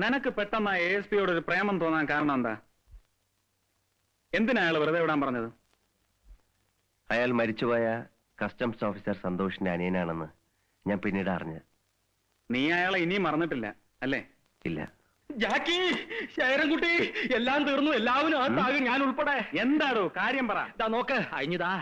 നിനക്ക് പെട്ടെന്ന് ASPയോട് ഒരു പ്രേമം തോന്നാൻ കാരണം എന്താ? എന്തിനാ അയാൾ വെറുതെ വിടാൻ പറഞ്ഞത്? അയാൾ മരിച്ചുപോയ കസ്റ്റംസ് ഓഫീസർ സന്തോഷിന്റെ അനിയനാണെന്ന് ഞാൻ പിന്നീട് അറിഞ്ഞത്. നീ അയാളെ ഇനിയും മറന്നിട്ടില്ല അല്ലേ? ഇല്ല. ജാക്കി, ശേരൻകുട്ടി, എല്ലാം തീർന്നു. എല്ലാവരും ആകും, ഞാൻ ഉൾപ്പെടെ. എന്താടോ കാര്യം പറ. ഇതാ നോക്ക്, അഴിഞ്ഞതാ.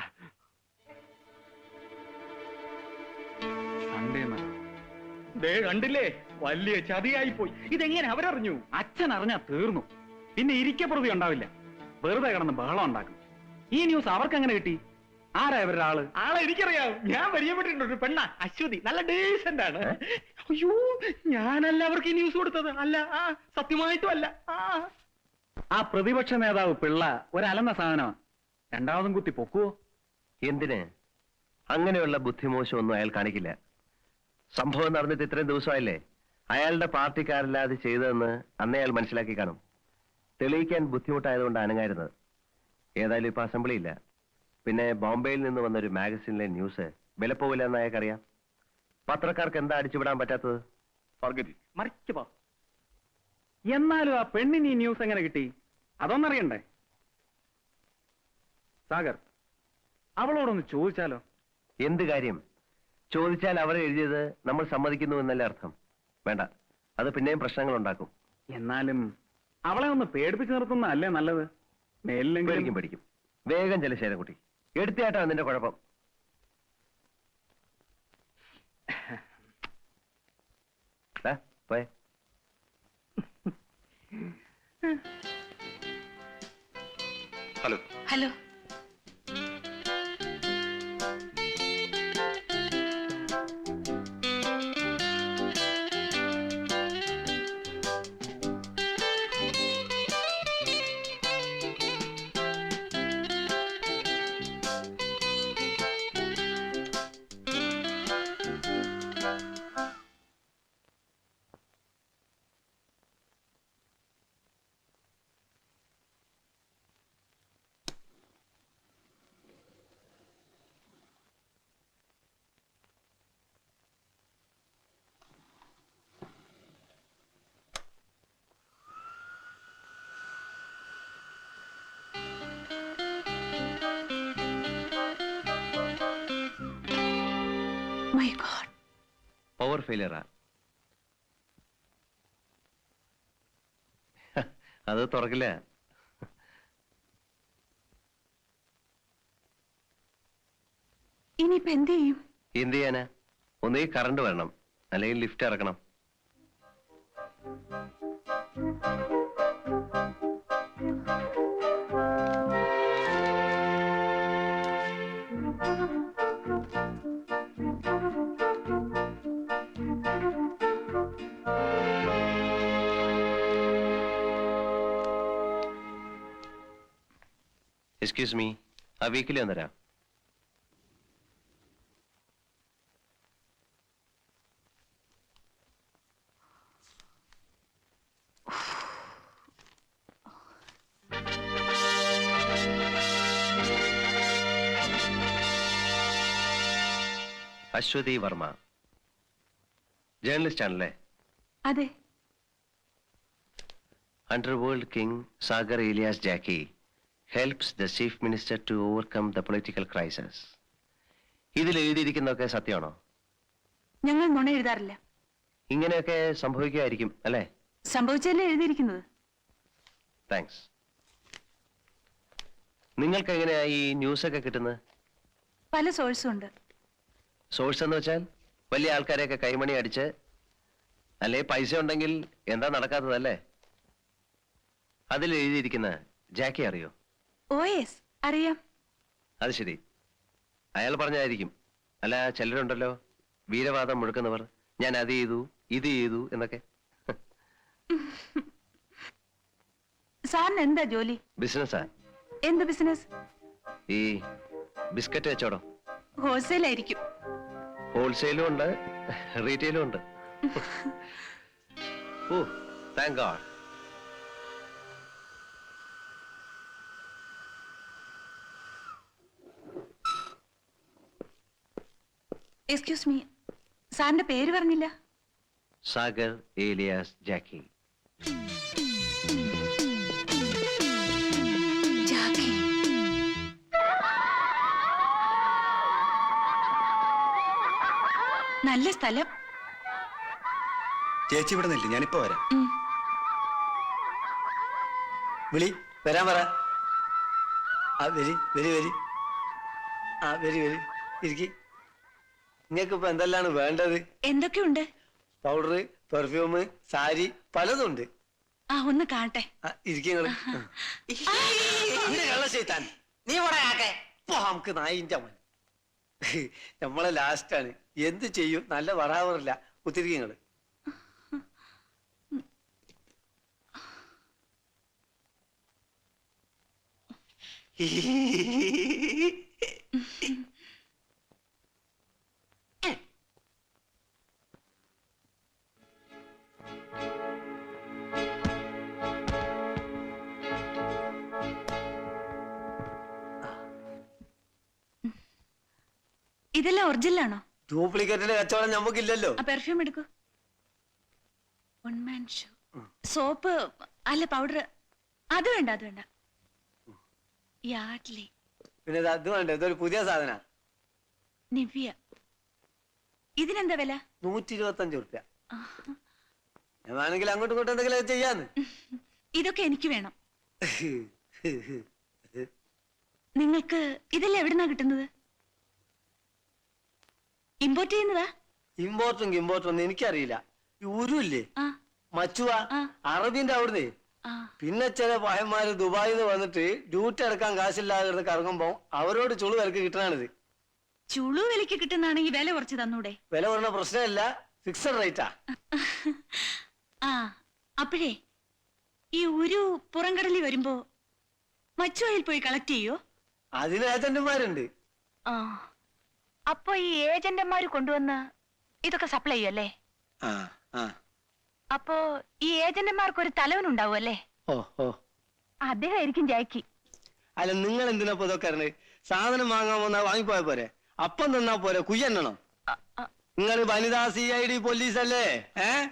ദേ കണ്ടില്ലേ, വലിയ ചതിയായി പോയി. ഇതെങ്ങനെ അവരറിഞ്ഞു? അച്ഛൻ അറിഞ്ഞാ തീർന്നു. പിന്നെ ഇരിക്കപ്രതി ഉണ്ടാവില്ല. വെറുതെ കിടന്ന് ബഹളം ഉണ്ടാക്കും. ഈ ന്യൂസ് അവർക്ക് എങ്ങനെ കിട്ടി? ആരാ ഇവരുടെ ആള്? ആളെ എനിക്കറിയാം. ഞാൻ പരിചയപ്പെട്ടിട്ടുണ്ട്. ഒരു പെണ്ണ, അശ്വതി, നല്ല ഡീസന്റ് ആണ്. അയ്യോ, ഞാനല്ല അവർക്ക് ഈ ന്യൂസ് കൊടുത്തത്. അല്ല, സത്യമായിട്ടും അല്ല. ആ പ്രതിപക്ഷ നേതാവ് പിള്ള ഒരലന്ന സാധനമാണ്. രണ്ടാമതും കുത്തി പൊക്കുവോ? എന്തിന്? അങ്ങനെയുള്ള ബുദ്ധിമോശമൊന്നും അയാൾ കാണിക്കില്ല. സംഭവം നടന്നിട്ട് ഇത്രയും ദിവസമായില്ലേ? അയാളുടെ പാർട്ടിക്കാരല്ലാതെ ചെയ്തതെന്ന് അന്നേ അയാൾ മനസ്സിലാക്കി കാണും. തെളിയിക്കാൻ ബുദ്ധിമുട്ടായതുകൊണ്ട് അനങ്ങായിരുന്നത്. ഏതായാലും ഇപ്പൊ അസംബ്ലി ഇല്ല. പിന്നെ ബോംബെയിൽ നിന്ന് വന്നൊരു മാഗസിനിലെ ന്യൂസ് വിലപ്പോവില്ല എന്ന് അയാൾക്കറിയാം. പത്രക്കാർക്ക് എന്താ അടിച്ചുവിടാൻ പറ്റാത്തത്? മറിക്കുപോ. എന്നാലും ആ പെണ്ണിന് ഈ ന്യൂസ് എങ്ങനെ കിട്ടി? അതൊന്നറിയണ്ടേ? സാഗർ, അവളോടൊന്ന് ചോദിച്ചാലോ? എന്ത് കാര്യം? ചോദിച്ചാൽ അവർ എഴുതിയത് നമ്മൾ സമ്മതിക്കുന്നു എന്നല്ലേ അർത്ഥം? വേണ്ട, അത് പിന്നെയും പ്രശ്നങ്ങൾ ഉണ്ടാക്കും. എന്നാലും അവളെ ഒന്ന് പേടിപ്പിച്ചു നിർത്തുന്നതല്ലേ നല്ലത്? മേലിലെങ്കിലും പഠിക്കും. വേഗം ചെല ശേരൻകുട്ടി, എടുത്തിയാട്ടാ നിന്റെ കുഴപ്പം. പോയെ. ഹലോ. ഹലോ. പവർ ഫെയിലിയറാ. അത് തുറക്കില്ല. ഇനിയിപ്പോ എന്ത് ചെയ്യും? എന്ത് ചെയ്യാനാ? ഒന്നീ കറണ്ട് വരണം, അല്ലെങ്കിൽ ലിഫ്റ്റ് ഇറക്കണം. എക്സ്ക്യൂസ് മീ, ആ വീക്കിലി വന്നരാം. അശ്വതി വർമ്മ, ജേർണലിസ്റ്റ് ആണല്ലേ? അതെ. Underworld king Sagar alias Jacky helps the chief minister to overcome the political crisis. ഇതിൽ എഴുതിയിരിക്കുന്നതൊക്കെ സത്യമാണോ? ഞങ്ങൾ നുണ എഴുതാറില്ല. ഇങ്ങനെയൊക്കെ സംഭവിക്കുമായിരിക്കും അല്ലേ? സംഭവിച്ചല്ലേ എഴുതിയിരിക്കുന്നത്. താങ്ക്സ്. നിങ്ങൾക്ക് എങ്ങനെയാ ഈ ന്യൂസ് ഒക്കെ കിട്ടുന്നത്? പല സോഴ്സും ഉണ്ട്. സോഴ്സ് എന്ന് വെച്ചാൽ വലിയ ആൾക്കാരെയൊക്കെ കൈമണി അടിച്ച്, അല്ലെ പൈസ ഉണ്ടെങ്കിൽ എന്താ നടക്കാത്തതല്ലേ? അതിൽ എഴുതിയിരിക്കുന്ന ജാക്കി അറിയോ? ഓ യെസ്, അറിയാം. അത് ശരി, അയാൾ പറഞ്ഞായിരിക്കും. അല്ല, ചിലരുണ്ടല്ലോ വീരവാദം മുഴക്കുന്നവർ, ഞാൻ അത് ചെയ്തു ഇത് ചെയ്തു എന്നൊക്കെ. സാറിന് എന്താ ജോലി? ബിസിനസ്സാ. എന്ത് ബിസിനസ്? ഈ ബിസ്ക്കറ്റ് വെച്ചോടോ. ഹോൾസെയിൽ ആയിരിക്കും. ഹോൾസെയിലും ഉണ്ട്, റീറ്റെയിലും ഉണ്ട്. ഓ, താങ്ക് ഗോഡ്. എക്സ്ക്യൂസ് മീ, സാറിന്റെ പേര് പറഞ്ഞില്ല. സാഗർ ഏലിയാസ് ജാക്കി. ജാക്കി. നല്ല സ്ഥലം. ചേച്ചി ഇവിടെ നില്ല, ഞാനിപ്പോ വരാം. ഉം. വിളി വരാൻ പറ. ആ വരി വരി വരി. ആ വരി വരി ഇരിക്കി. നിങ്ങൾക്ക് ഇപ്പൊ എന്തെല്ലാണ് വേണ്ടത്? എന്തൊക്കെയുണ്ട്? പൗഡർ, പെർഫ്യൂം, സാരി പലതുണ്ട്. ആ ഒന്ന് കാണട്ടെ. ഇരിക്കങ്ങള്. കള്ളശൈത്താൻ നീ പറയാക്കെ നമുക്ക് നായിന്റെ അവൻ. നമ്മളെ ലാസ്റ്റാണ്. എന്ത് ചെയ്യും? നല്ല വറാവറില്ല. കുത്തിരിക്കങ്ങള്. ഇതെല്ലാം ഒറിജിനലാണോ? ഡ്യൂപ്ലിക്കേറ്റിന്റെ കച്ചവടം നമുക്കില്ലല്ലോ. ആ പെർഫ്യൂം എടുക്കൂ. One man show. സോപ്പ് അല്ല പൗഡർ. അത് വേണ്ട, അത് വേണ്ട. യാഡ്ലി. പിന്നെ അത് വേണ്ട. ഇതൊരു പുതിയ സാധന. നിവ്യ. ഇതിനെന്താ വില? 125 ഉറുപ്പ്യ. ഞാൻ വേണമെങ്കിൽ അങ്ങോട്ടും ഇങ്ങോട്ടും എന്തെങ്കിലും ചെയ്യാന്ന്. ഇതൊക്കെ എനിക്ക് വേണം. നിങ്ങൾക്ക് ഇതെല്ലാം എവിടുന്നാ കിട്ടുന്നത്? ഇമ്പോർട്ട് ചെയ്യുന്നതാ? ഇമ്പോർട്ടും ഒന്നും എനിക്കറിയില്ല. ഈ ഉരുല്ലേ ആ മച്ചുവ ആ. അറബിന്റെ അവിടുന്ന്. ആ. പിന്നെ ചില പഹന്മാര് ദുബായിൽ നിന്ന് വന്നിട്ട് ഡ്യൂട്ടി എടുക്കാൻ കാശില്ലാതെ കറങ്ങുമ്പോ അവരോട് ചുളു വിലക്ക് കിട്ടണാണിത്. ചുളു വിലക്ക് കിട്ടുന്നാണെങ്കിൽ വില കുറച്ച് തന്നൂടെ? വില പറഞ്ഞ പ്രശ്നമല്ല, ഫിക്സഡ് റേറ്റാ. ആ അപ്പോഴേ ഈ ഒരു പുറംകടലിൽ വരുമ്പോ മച്ചുവയിൽ പോയി കളക്ട് ചെയ്യോ? അതിന് ഏജന്റുമാരുണ്ട്. ആ അപ്പൊ ഈ ഏജന്റന്മാര് കൊണ്ടുവന്ന് ഇതൊക്കെ സപ്ലൈ ചെയ്യല്ലേ? ആ ആ. അപ്പോ ഈ ഏജന്റന്മാർക്ക് ഒരു തലവനുണ്ടാവും അല്ലേ? ഓ ഓ. അദ്ദേഹമായിരിക്കും ജാക്കി. അല്ല നിങ്ങൾ എന്തിനാ ഇപ്പൊ ഇതൊക്കെ അറിഞ്ഞത്? സാധനം വാങ്ങാൻ വന്നാ വാങ്ങിപ്പോയ പോരെ? അപ്പം തന്നാ പോരെ? കുയ്യണ്ണണം. നിങ്ങൾ വനിതാ CID പോലീസ് അല്ലേ?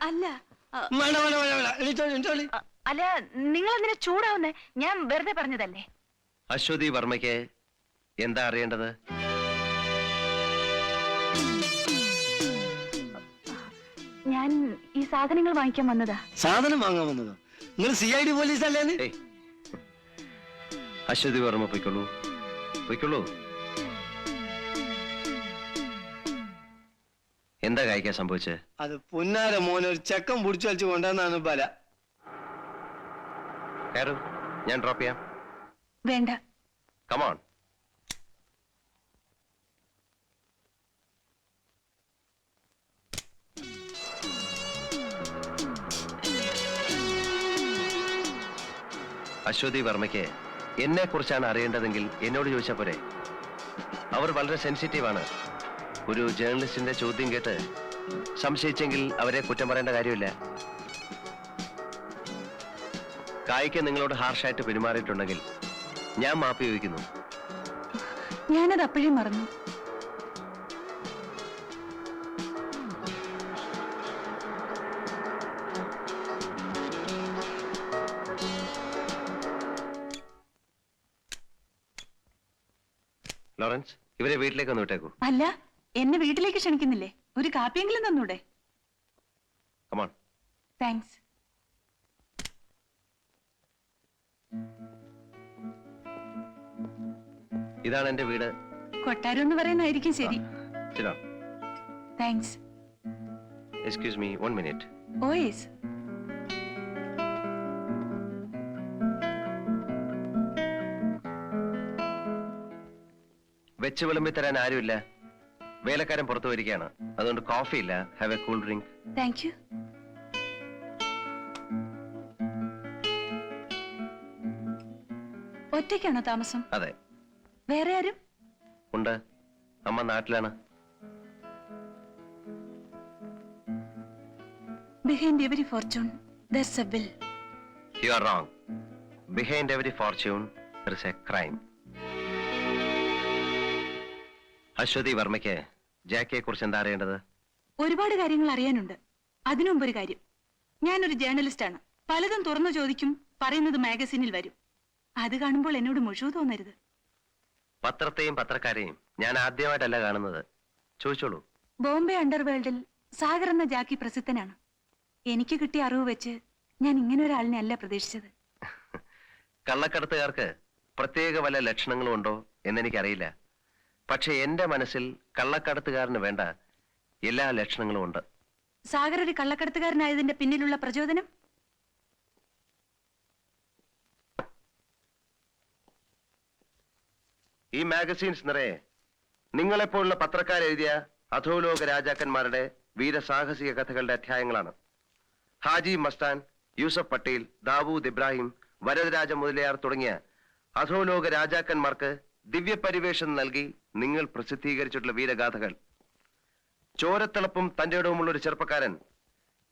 അല്ല വേണ്ട വേണ്ട വേണ്ട വേണ്ട. എണീറ്റോളി, എണീറ്റോളി. അല്ല നിങ്ങൾ എന്തിനാ ചൂടാവുന്നേ? ഞാൻ വെറുതെ പറഞ്ഞതല്ലേ. അശ്വതി വർമ്മയ്ക്ക് എന്താ അറിയേണ്ടത്? ഞാൻ ഈ സാധനങ്ങൾ വാങ്ങിക്കാൻ വന്നതാ. സാധനം വാങ്ങാൻ വന്നതോ? നിങ്ങൾ CID പോലീസ് അല്ലേന്ന്? ഏയ്, അശ്വതി വർമ്മ പൊയ്ക്കൊള്ളൂ, പൊയ്ക്കൊള്ളൂ. എന്താ കായ്ക്കാൻ സംഭവിച്ചത്? അത് പുന്നാര മോനെ ഒരു ചെക്കൻ പിടിച്ചു വലിച്ചു കൊണ്ടുവന്നാണ് ബല. കയറൂ, ഞാൻ ഡ്രോപ്പ് ചെയ്യാം. വേണ്ട. കമോൺ. അശ്വതി വർമ്മയ്ക്ക് എന്നെ കുറിച്ചാണ് അറിയേണ്ടതെങ്കിൽ എന്നോട് ചോദിച്ചാൽ പോരെ? അവർ വളരെ സെൻസിറ്റീവാണ്. ഒരു ജേർണലിസ്റ്റിന്റെ ചോദ്യം കേട്ട് സംശയിച്ചെങ്കിൽ അവരെ കുറ്റം പറയേണ്ട കാര്യമില്ല. കായ്ക്ക് നിങ്ങളോട് ഹാർഷായിട്ട് പെരുമാറിയിട്ടുണ്ടെങ്കിൽ ഞാൻ മാപ്പ് ചോദിക്കുന്നു. ഞാനത് അപ്പോഴേ മറന്നു. ലോറൻസ്, ഇവരെ വീട്ടിലേക്ക് ഒന്ന് വിട്ടേക്കൂ. അല്ല, എന്നെ വീട്ടിലേക്ക് ക്ഷണിക്കുന്നില്ലേ? ഒരു കാപ്പിയെങ്കിലും തന്നൂടെ? കമോൺ. താങ്ക്സ്. ഇതാണ് എന്റെ വീട്. കൊട്ടാരം എന്ന് പറയുന്നതായിരിക്കും ശരി. Thanks. Excuse me, 1 minute. Oh yes. വെച്ച് വിളമ്പി തരാൻ ആരുമില്ല. വേലക്കാരൻ പുറത്തു വരികയാണ്. അതുകൊണ്ട് കോഫി ഇല്ല. Have a cool drink. Thank you. ഒറ്റയ്ക്കാണോ താമസം? അതെ. വേറെ ആരും? ഉണ്ട്. അമ്മ നാട്ടിലാണ്. Behind every fortune, there's a will. You are wrong. Behind every fortune, there is a crime. Aswathy വർമ്മയ്ക്ക് ജാക്കിയെ കുറിച്ച് എന്താ അറിയേണ്ടത്? ഒരുപാട് കാര്യങ്ങൾ അറിയാനുണ്ട്. അതിനുമുമ്പ് ഒരു കാര്യം, ഞാനൊരു ജേർണലിസ്റ്റ് ആണ്. പലതും തുറന്നു ചോദിക്കും, പറയുന്നത് മാഗസിനിൽ വരും. അത് കാണുമ്പോൾ എന്നോട് മുഴുവൻ തോന്നരുത്. പത്രത്തെയും പത്രക്കാരെയും ഞാൻ ആദ്യമായിട്ടല്ല കാണുന്നത്. ചോദിച്ചോളൂ. ബോംബെ അണ്ടർവേൾഡിൽ സാഗർ എന്ന ജാക്കി പ്രസിദ്ധനാണ്. എനിക്ക് കിട്ടിയ അറിവ് വെച്ച് ഞാൻ ഇങ്ങനെ ഒരാളിനെ അല്ല പ്രതീക്ഷിച്ചത്. കള്ളക്കടത്തുകാർക്ക് പ്രത്യേക വല്ല ലക്ഷണങ്ങളും ഉണ്ടോ എന്നെനിക്കറിയില്ല. പക്ഷെ എന്റെ മനസ്സിൽ കള്ളക്കടത്തുകാരന് വേണ്ട എല്ലാ ലക്ഷണങ്ങളും ഉണ്ട്. സാഗർ ഒരു കള്ളക്കടത്തുകാരനായതിന്റെ പിന്നിലുള്ള പ്രചോദനം? ഈ മാഗസീൻസ് നിറയെ നിങ്ങളെപ്പോലുള്ള പത്രക്കാരെഴുതിയ അധോലോക രാജാക്കന്മാരുടെ വീരസാഹസിക കഥകളുടെ അധ്യായങ്ങളാണ്. ഹാജി മസ്താൻ, യൂസഫ് പട്ടേൽ, ദാവൂദ് ഇബ്രാഹിം, വരദരാജ മുതലിയാർ തുടങ്ങിയ അധോലോക രാജാക്കന്മാർക്ക് ദിവ്യപരിവേഷം നൽകി നിങ്ങൾ പ്രസിദ്ധീകരിച്ചിട്ടുള്ള വീരഗാഥകൾ. ചോരത്തിളപ്പും തന്റെ ഇടവുമുള്ള ഒരു ചെറുപ്പക്കാരൻ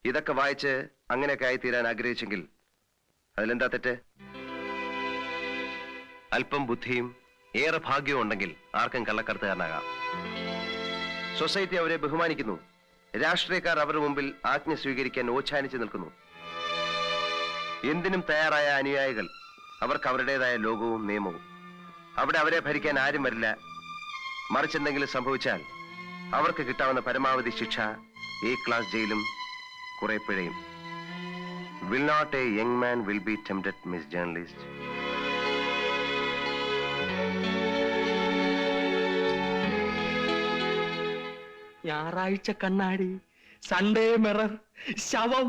ഇതൊക്കെ വായിച്ച് അങ്ങനെയൊക്കെ ആയിത്തീരാൻ ആഗ്രഹിച്ചെങ്കിൽ അതിലെന്താ തെറ്റ്? അല്പം ബുദ്ധിയും ഏറെ ഭാഗ്യവും ഉണ്ടെങ്കിൽ ആർക്കും കള്ളക്കടത്തുകാരനാകാം. സൊസൈറ്റി അവരെ ബഹുമാനിക്കുന്നു. രാഷ്ട്രീയക്കാർ അവരുടെ മുമ്പിൽ ആജ്ഞ സ്വീകരിക്കാൻ ഓച്ഛാനിച്ചു നിൽക്കുന്നു. എന്തിനും തയ്യാറായ അനുയായികൾ. അവർക്ക് അവരുടേതായ ലോകവും നിയമവും. അവിടെ അവരെ ഭരിക്കാൻ ആരും വരില്ല. മറിച്ചെന്തെങ്കിലും സംഭവിച്ചാൽ അവർക്ക് കിട്ടാവുന്ന പരമാവധി ശിക്ഷ എ ക്ലാസ് ജയിലും കുറെ പിഴയും. Will not a young man will be tempted, miss journalist. ഞായറാഴ്ച കണ്ണാടി, സൺഡേ മിറർ, ശവം.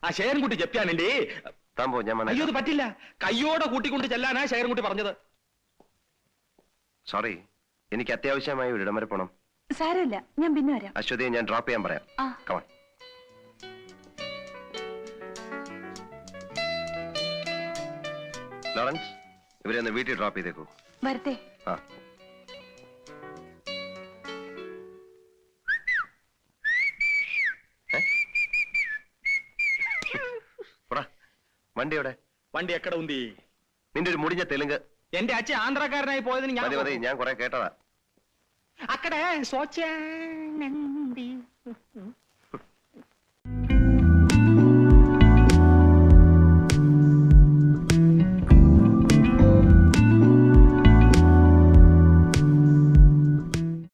ആ ശേരൻകുട്ടി ജപ്യാനുണ്ടേ. താമ്പോ ഞാൻ അയ്യോ അത് പറ്റില്ല. കയ്യോടെ കൂട്ടിക്കൊണ്ട് ചെല്ലാനാ ശേരൻകുട്ടി പറഞ്ഞത്. സോറി, എനിക്ക് അത്യാവശ്യമായി ഒരിടം വരെ പോണം. സാരമില്ല, ഞാൻ പിന്നെ വരാം. അശ്വതിയെ ഞാൻ ഡ്രോപ്പ് ചെയ്യാൻ പറയാം. ആ. കമാൺ. ലോറൻസ്, ഇവരെ ഒന്ന് വീട്ടിൽ ഡ്രോപ്പ് ചെയ്തേക്കൂ. വരട്ടെ. ആ. വണ്ടി എവിടെ? വണ്ടി എക്കട ഉന്തി. നിന്റെ ഒരു മുടിഞ്ഞ തെലുങ്ക്. എന്റെ അച്ഛൻ ആന്ധ്രാക്കാരനായി പോയതിന് മതി മതി, ഞാൻ ഞാൻ കുറെ കേട്ടതാ. അക്കടെ